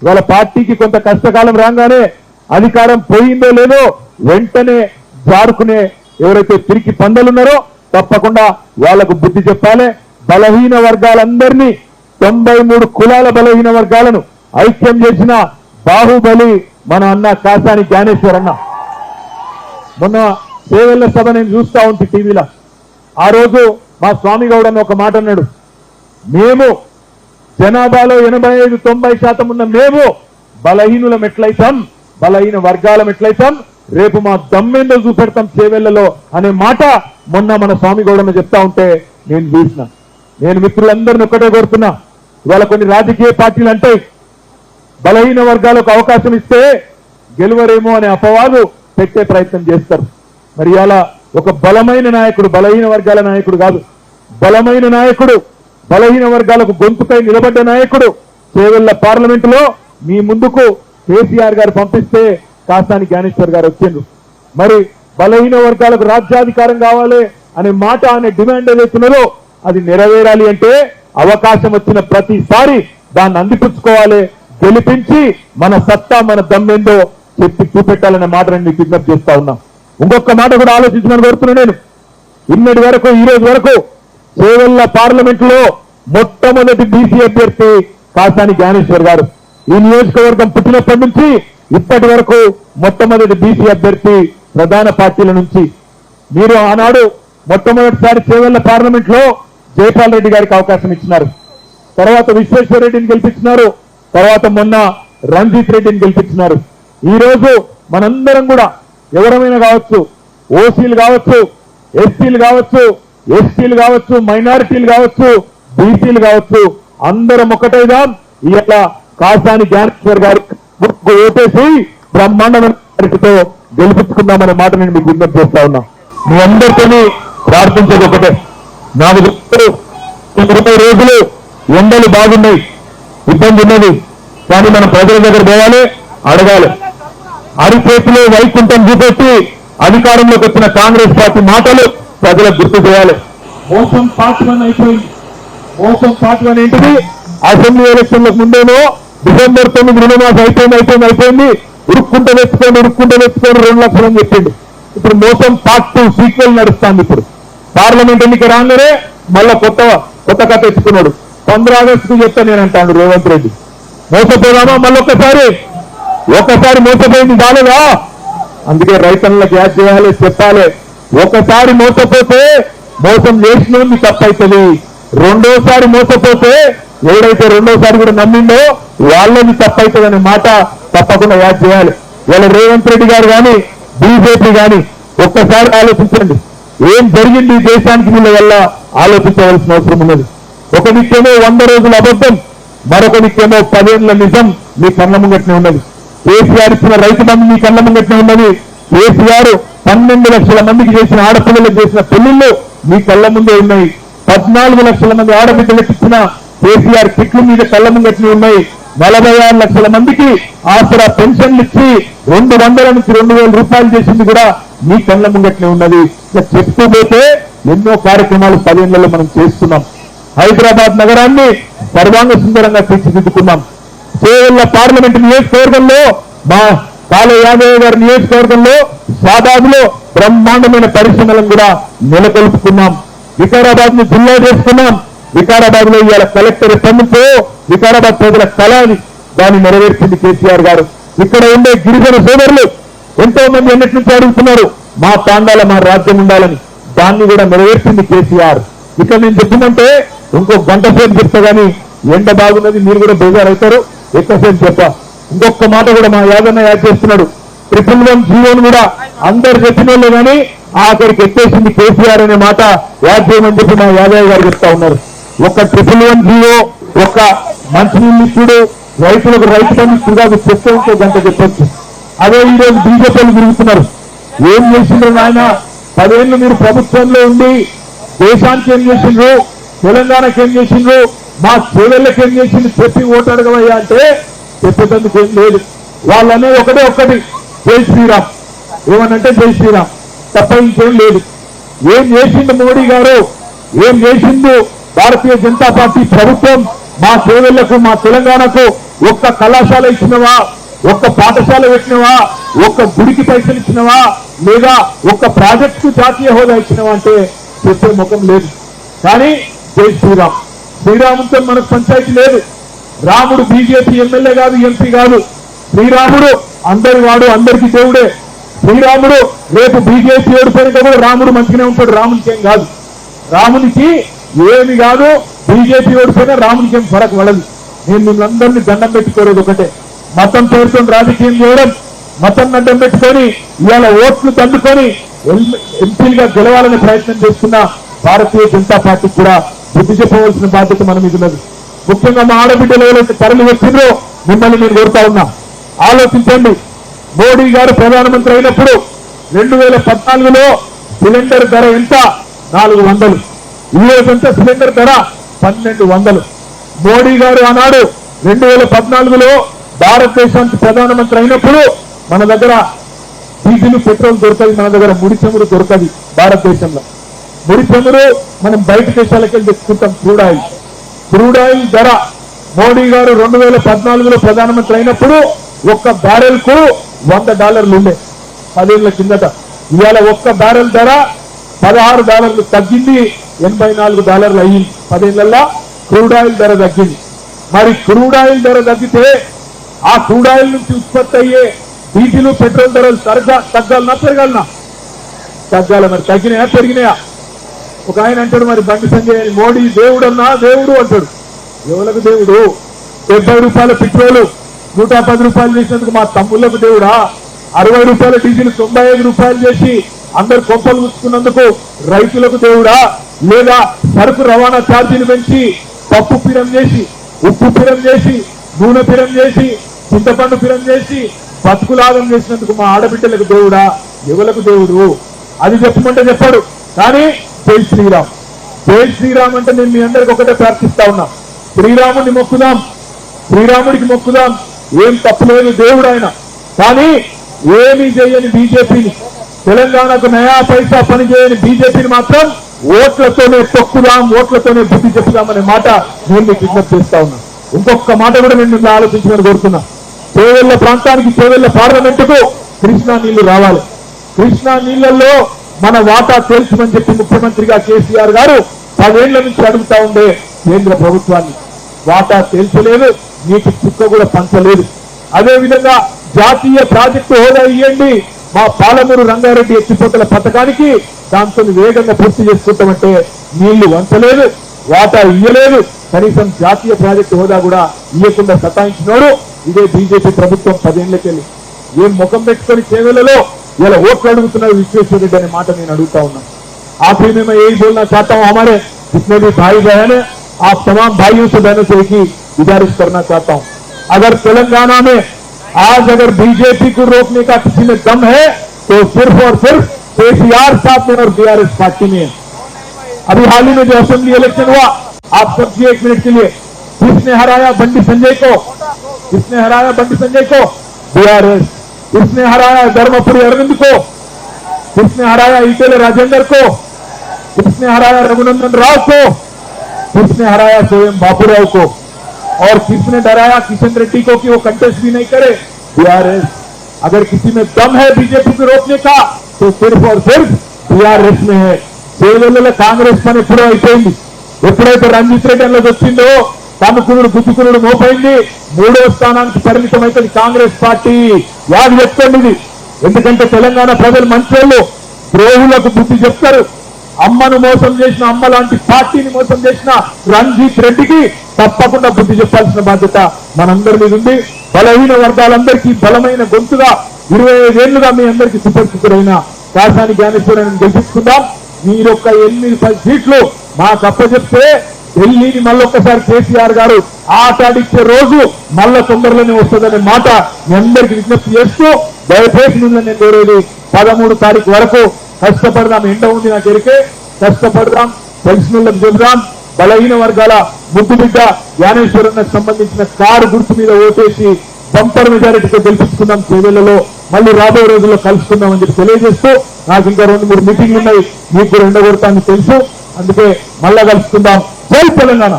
వాళ్ళ పార్టీకి కొంత కష్టకాలం రాగానే అధికారం పోయిందో లేదో వెంటనే జారుకునే ఎవరైతే తిరిగి పందలున్నారో తప్పకుండా వాళ్లకు బుద్ధి చెప్పాలి. బలహీన వర్గాలందరినీ 93 కులాల బలహీన వర్గాలను ఐక్యం చేసిన బాహుబలి మన అన్న కాసాని జ్ఞానేశ్వర్ అన్న. మొన్న సేవల సభ నేను చూస్తా ఉంటే టీవీలో, ఆ రోజు మా స్వామి గౌడ్ అని ఒక మాట అన్నాడు, మేము జనాభాలో 85-90% ఉన్న మేము బలహీనులం ఎట్లయితాం, బలహీన వర్గాలం ఎట్లయితాం, రేపు మా దమ్మెందో చూపెడతాం చేవెళ్లలో అనే మాట మొన్న మన స్వామి గౌడన్న చెప్తా ఉంటే నేను చూసిన. నేను మిత్రులందరినీ ఒక్కటే కోరుతున్నా, ఇవాళ కొన్ని రాజకీయ పార్టీలు అంటే బలహీన వర్గాలకు అవకాశం ఇస్తే గెలువరేమో అనే అపవాదు పెట్టే ప్రయత్నం చేస్తారు. మరి ఇలా ఒక బలమైన నాయకుడు, బలహీన వర్గాల నాయకుడు కాదు, బలమైన నాయకుడు, బలహీన వర్గాలకు గొంతుకై నిలబడ్డ నాయకుడు చేవెళ్ల పార్లమెంటులో మీ ముందుకు కేసీఆర్ గారు పంపిస్తే కాసాని జ్ఞానేశ్వర్ గారు వచ్చిండ్రు. మరి బలహీన వర్గాలకు రాజ్యాధికారం కావాలి అనే మాట, అనే డిమాండ్ ఏదైతున్నారో అది నెరవేరాలి అంటే అవకాశం వచ్చిన ప్రతిసారి దాన్ని అందిపుచ్చుకోవాలి, గెలిపించి మన సత్తా మన దమ్మేందో చెప్పి చూపెట్టాలనే మాట నేను మీకు విజ్ఞప్తి చేస్తా ఉన్నా. ఇంకొక మాట కూడా ఆలోచించమని కోరుతున్నా. నేను ఇన్నటి వరకు, ఈ రోజు వరకు చేవెళ్ల పార్లమెంటులో మొట్టమొదటి బీసీ అభ్యర్థి కాసాని జ్ఞానేశ్వర్ గారు. ఈ నియోజకవర్గం పుట్టినప్పటి నుంచి ఇప్పటి వరకు మొట్టమొదటి బీసీ అభ్యర్థి ప్రధాన పార్టీల నుంచి. మీరు ఆనాడు మొట్టమొదటిసారి చేవెళ్ల పార్లమెంట్ లో జైపాల్ రెడ్డి గారికి అవకాశం ఇచ్చినారు, తర్వాత విశ్వేశ్వర రెడ్డిని గెలిపించినారు, తర్వాత మొన్న రంజిత్ రెడ్డిని గెలిపించినారు. ఈ రోజు మనందరం కూడా ఎవరమైనా కావచ్చు, ఓసీలు కావచ్చు, ఎస్సీలు కావచ్చు, ఎస్టీలు కావచ్చు, మైనారిటీలు కావచ్చు, బీసీలు కావచ్చు, అందరం ఒకటైదాం. ఇట్లా కాసాని జ్ఞానేశ్వర్ గారు ఓటేసి బ్రహ్మాండమైన గెలిపించుకుందామనే మాట నేను మీకు విజ్ఞప్తి చేస్తా ఉన్నా. మీ అందరితో ప్రార్థించేది ఒకటే, నాకు 20 రోజులు ఎండలు బాగున్నాయి, ఇబ్బంది ఉన్నది, కానీ మనం ప్రజల దగ్గర పోవాలి, అడగాలి. అరిచేతిలో వైకుంఠం చూపెట్టి అధికారంలోకి వచ్చిన కాంగ్రెస్ పార్టీ మాటలు ప్రజలకు గుర్తు చేయాలి. మోసం పార్ట్ 1 అయిపోయింది. మోసం పార్ట్ 1 ఏంటిది? అసెంబ్లీ ఎలక్షన్లకు ముందేమో డిసెంబర్ 9 రుణమాఫీ అయిపోయింది, ఉరుక్కుంట తెచ్చుకోండి 2 లక్షలు అని చెప్పిండు. ఇప్పుడు మోసం పార్ట్ 2 సీక్వెల్ నడుస్తుంది. ఇప్పుడు పార్లమెంట్ ఎన్నిక రాగానే మళ్ళా కొత్త కథ తెచ్చుకున్నాడు. 15 ఆగస్టుకు చెప్తా నేను అంటాను రేవంత్ రెడ్డి. మోసపోదామా మళ్ళొక్కసారి? ఒకసారి మోసపోయింది కాలేదా? అందుకే రైతన్నులకు యాడ్ చేయాలి, చెప్పాలి. ఒకసారి మోసపోతే మోసం చేసినోంది తప్పైతుంది, రెండోసారి మోసపోతే ఎవడైతే రెండోసారి కూడా నమ్మిండో వాళ్ళని తప్పైతుందనే మాట తప్పకుండా యాడ్ చేయాలి. ఇలా రేవంత్ రెడ్డి గారు కానీ బీజేపీ కానీ ఒక్కసారి ఆలోచించండి, ఏం జరిగింది దేశానికి వీళ్ళ వల్ల ఆలోచించవలసిన అవసరం ఉన్నది. ఒక దిక్కేమో 100 రోజుల అబద్ధం, మరొక దిక్కేమో 10 ఏళ్ల నిజం మీ కళ్ళ ముంగట్నే ఉన్నది. కేసీఆర్ ఇచ్చిన రైతు బంధు మీ కళ్ళ ముంగట్నే ఉన్నది. కేసీఆర్ 12 లక్షల మందికి చేసిన ఆడపిల్లలకు చేసిన పెళ్లిళ్లు మీ కళ్ళ ముందే ఉన్నాయి. 14 లక్షల మంది ఆడబిడ్డలకు ఇచ్చిన కేసీఆర్ కిట్లు మీద కళ్ళ ముంగట్నే ఉన్నాయి. 46 లక్షల మందికి ఆసరా పెన్షన్లు ఇచ్చి 200 నుంచి 2000 రూపాయలు చేసింది కూడా మీ కళ్ళ ముంగట్నే ఉన్నది. చెప్తూ పోతే ఎన్నో కార్యక్రమాలు 10 ఏళ్లలో మనం చేస్తున్నాం. హైదరాబాద్ నగరాన్ని సర్వాంగ సుందరంగా తీర్చిదిద్దుకున్నాం. చేవెళ్ల పార్లమెంట్ నియోజకవర్గంలో మా కాళ యాదవ్ గారి నియోజకవర్గంలో షాబాద్లో బ్రహ్మాండమైన పరిశ్రమలను కూడా నెలకొల్పుకున్నాం. వికారాబాద్ ను జిల్లా చేసుకున్నాం. వికారాబాద్ లో ఇవాళ కలెక్టర్ ఎప్పటినుంచో వికారాబాద్ ప్రజల కళ దాన్ని నెరవేర్చింది కేసీఆర్ గారు. ఇక్కడ ఉండే గిరిజన సోదరులు ఎంతో మంది ఎన్నిటి నుంచి అడుగుతున్నారు మా తాండాల మా రాజ్యం ఉండాలని, దాన్ని కూడా నెరవేర్చింది కేసీఆర్. ఇక్కడ నేను చెప్పమంటే ఇంకో గంట సేపు చెప్తా కానీ ఎండ బాగున్నది, మీరు కూడా బేజారవుతారు, ఎక్కువసేపు చెప్పా. ఇంకొక మాట కూడా మా యాదన్న యాడ్ చేస్తున్నాడు, 111 జీవోను కూడా అందరు చెప్పినోళ్ళు కానీ ఆఖరికి ఎత్తేసింది కేసీఆర్ అనే మాట యాడ్ చేయమని చెప్పి మా యాదవ్ గారు చెప్తా ఉన్నారు. ఒక 111 జీవో, ఒక మంచినీళ్ళు ఇచ్చుడు, రైతులకు రైతు బంధు ఇచ్చుడుగా చెప్తే ఉంటే గంట చెప్పొచ్చు. అదే ఈ రోజు బీజేపీలు తిరుగుతున్నారు. ఏం చేసిండ్రు నాయన? 10 ఏళ్ళు మీరు ప్రభుత్వంలో ఉండి దేశానికి ఏం చేసిండ్రు, తెలంగాణకి ఏం చేసిండ్రు, మా చేవెళ్ళకి ఏం చేసింది చెప్పి ఓటు అడగవయ్యా అంటే చెప్పేందుకు ఏం లేదు. వాళ్ళనే ఒక్కటి జై శ్రీరామ్, ఏమనంటే జై శ్రీరామ్ తప్ప ఇంకేం లేదు. ఏం చేసిండు మోడీ గారు, ఏం చేసిండు భారతీయ జనతా పార్టీ ప్రభుత్వం మా సేవలకు మా తెలంగాణకు ఒక్క కళాశాల ఇచ్చినవా, ఒక్క పాఠశాల పెట్టినవా, ఒక్క గుడికి పైసలు ఇచ్చినవా, లేదా ఒక్క ప్రాజెక్టు జాతీయ హోదా ఇచ్చినవా అంటే చెప్పే ముఖం లేదు. కానీ జై శ్రీరామ్, శ్రీరాముతో మనకు పంచాయతీ లేదు. రాముడు బీజేపీ ఎమ్మెల్యే కాదు, ఎంపీ కాదు. శ్రీరాముడు అందరి వాడు, అందరికీ దేవుడే. శ్రీరాముడు రేపు బీజేపీ ఓడిపోయినా కూడా రాముడు మంచిగానే ఉంటాడు, రామునికి ఏం కాదు. రామునికి ఏమి కాదు, బీజేపీ ఓడిపోయినా రామునికి ఏం ఫరక్ పడదు. నేను మిమ్మల్ని దండం పెట్టుకోలేదు ఒకటే, మతం పేరుతో రాజకీయం చేయడం, మతం అడ్డం పెట్టుకొని ఇవాళ ఓట్లు దండుకొని ఎంపీలుగా గెలవాలనే ప్రయత్నం చేస్తున్న భారతీయ జనతా పార్టీకి కూడా బుద్ధి చెప్పవలసిన బాధ్యత మన మీద ఉన్నది. ముఖ్యంగా మా ఆడబిడ్డలు ఎవరైతే తరలి వచ్చిందో మిమ్మల్ని నేను కోరుతా ఉన్నా, ఆలోచించండి. మోడీ గారు ప్రధానమంత్రి అయినప్పుడు 2014లో సిలిండర్ ధర ఎంత? 400. ఈ రోజంతా సిలిండర్ ధర 1200. మోడీ గారు ఆనాడు 2014లో భారతదేశానికి ప్రధానమంత్రి అయినప్పుడు మన దగ్గర డీజిల్ పెట్రోల్ దొరకదు, మన దగ్గర ముడి చమురు దొరకదు. భారతదేశంలో ముడి చమురు మనం బయట దేశాలకు వెళ్ళి తెచ్చుకుంటాం. క్రూడ్ ఆయిల్ ధర మోడీ గారు 2014లో ప్రధానమంత్రి అయినప్పుడు ఒక్క బ్యారెల్ కు $100 ఉండే 10 ఏళ్ల కిందట. ఇవాళ ఒక్క బ్యారెల్ ధర $16 తగ్గింది, $84 అయ్యింది. 10 ఏళ్లలో క్రూడ్ ఆయిల్ ధర తగ్గింది. మరి క్రూడ్ ఆయిల్ ధర తగ్గితే ఆ క్రూడ్ ఆయిల్ నుంచి ఉత్పత్తి అయ్యే డీజిల్ పెట్రోల్ ధరలు తగ్గాలనా పెరగాలనా? తగ్గాల. మరి తగ్గినాయా పెరిగినాయా? ఒక ఆయన అంటాడు మరి బండి సంజయ్ మోడీ దేవుడు అన్నా, దేవుడు అంటాడు. ఎవరికి దేవుడు? 70 రూపాయల పెట్రోలు 110 రూపాయలు చేసినందుకు మా తమ్ముళ్లకు దేవుడా? 60 రూపాయల డీజిల్ 95 రూపాయలు చేసి అందరు కొంపలు ముచ్చుకున్నందుకు రైతులకు దేవుడా? లేదా సరుకు రవాణా ఛార్జీలు పెంచి పప్పు పిరం చేసి, ఉప్పు పిరం చేసి, నూనె పిరం చేసి, చింతపండు పిరం చేసి బతుకులాగం చేసినందుకు మా ఆడబిడ్డలకు దేవుడా? ఎవలకు దేవుడు? అది చెప్పమంటే చెప్పాడు. కానీ జై శ్రీరామ్, జై శ్రీరామ్ అంటే నేను మీ అందరికి ఒకటే ప్రార్థిస్తా ఉన్నా, శ్రీరాముడిని మొక్కుదాం, శ్రీరాముడికి మొక్కుదాం. ఏం తప్పులేదు, దేవుడు ఆయన. కానీ ఏమీ చేయని బీజేపీని, తెలంగాణకు నయా పైసా పని చేయని బీజేపీని మాత్రం ఓట్లతోనే తొక్కుదాం, ఓట్లతోనే బుద్ధి చెప్పుదామనే మాట నేను మీకు విజ్ఞప్తి చేస్తా ఉన్నా. ఇంకొక మాట కూడా నేను నిన్న ఆలోచించమని కోరుతున్నా. చేవెళ్ల ప్రాంతానికి, చేవెళ్ల పార్లమెంటుకు కృష్ణా నీళ్లు రావాలి. కృష్ణా నీళ్లలో మన వాటా తెలుసుమని చెప్పి ముఖ్యమంత్రిగా కేసీఆర్ గారు 10 ఏళ్ల నుంచి అడుగుతా ఉండే కేంద్ర ప్రభుత్వాన్ని వాటా తెలుసలేదు, నీటి చుక్క కూడా పంచలేదు. అదేవిధంగా జాతీయ ప్రాజెక్టు హోదా ఇవ్వండి, మా పాలమూరు రంగారెడ్డి ఎత్తిపోతల పథకానికి దాంతో వేగంగా పూర్తి చేసుకుంటామంటే నీళ్లు వంచలేదు, వాటా ఇయ్యలేదు. కనీసం జాతీయ ప్రాజెక్టు హోదా కూడా ఇయ్యకుండా సతాయించినోడు ఇదే బీజేపీ ప్రభుత్వం 10 ఏళ్లకెళ్ళి. ఏం ముఖం పెట్టుకొని చేవెళ్లలో ఇలా ఓట్లు అడుగుతున్నారు విశ్వేశ్వర రెడ్డి అనే మాట నేను అడుగుతా ఉన్నా. आखिर में मैं यही बोलना चाहता हूं, हमारे जितने भी भाई बहन है, आप तमाम भाइयों से बहनों से एक ही गुजारिश करना चाहता हूं, अगर तेलंगाना में आज अगर बीजेपी को रोकने का किसी में दम है तो सिर्फ और सिर्फ केसीआर साहब में और बीआरएस पार्टी में। अभी हाल ही में जो असेंबली इलेक्शन हुआ, आप समझिए 1 मिनट के लिए, किसने हराया बंडी संजय को? किसने हराया बंडी संजय को? बीआरएस। किसने हराया धर्मपुरी अरविंद को? किसने हराया ईटेले राजेंद्र को? किसने हराया रघुनंदन राव को? किसने हराया स्वयं बाबूराव को? और किसने डराया किशन रेड्डी को कि वो कंटेस्ट भी नहीं करे? बीआरएस। अगर किसी में दम है बीजेपी को रोकने का तो सिर्फ और सिर्फ बीआरएस में है। చేవెళ్లలో కాంగ్రెస్ పని ఎప్పుడో అయిపోయింది. ఎప్పుడైతే రంజిత్ రెడ్డి అన్నది వచ్చిందో తమ్ముకునుడు గుద్దుకునుడు మోపైంది, 3వ స్థానానికి పరిమితం అవుతుంది కాంగ్రెస్ పార్టీ. యాది చెప్తుంది ఇది. ఎందుకంటే తెలంగాణ ప్రజలు మంచోళ్ళు, ద్రోహులకు బుద్ధి చెప్తారు. అమ్మను మోసం చేసిన, అమ్మ లాంటి పార్టీని మోసం చేసిన రంజిత్ రెడ్డికి తప్పకుండా బుద్ధి చెప్పాల్సిన బాధ్యత మనందరి మీద ఉంది. బలహీన వర్గాలందరికీ బలమైన గొంతుగా 25 ఏళ్లుగా మీ అందరికీ సుపరిచితుడైన కాసాని జ్ఞానేశ్వరని గెలిపించుకుందాం. మీరొక్క 8-10 సీట్లు మాకు అప్పచెప్తే ఢిల్లీని మళ్ళొక్కసారి కేసీఆర్ గారు ఆటాడిచ్చే రోజు మళ్ళా తొందరలోనే వస్తుందనే మాట మీ అందరికీ విజ్ఞప్తి చేస్తూ దయచేసి మిమ్మల్ని నేను కోరేది 13 తారీఖు వరకు కష్టపడదాం. ఎండ ఉంది నాకు ఎరికే, కష్టపడదాం, తెలిసిన వాళ్ళకి చెబుదాం. బలహీన వర్గాల ముద్దు బిడ్డ జ్ఞానేశ్వరన్నకు సంబంధించిన కారు గుర్తు మీద ఓటేసి బంపర్ మెజారిటీతో గెలిపించుకుందాం. చేవెళ్లలో మళ్ళీ రాబోయే రోజుల్లో కలుసుకుందామని చెప్పి తెలియజేస్తూ, నాకు ఇంకా 2-3 మీటింగ్లు ఉన్నాయి, మీకు కూడా ఎండగొడతానని తెలుసు, అందుకే మళ్ళా కలుసుకుందాం. జై తెలంగాణ.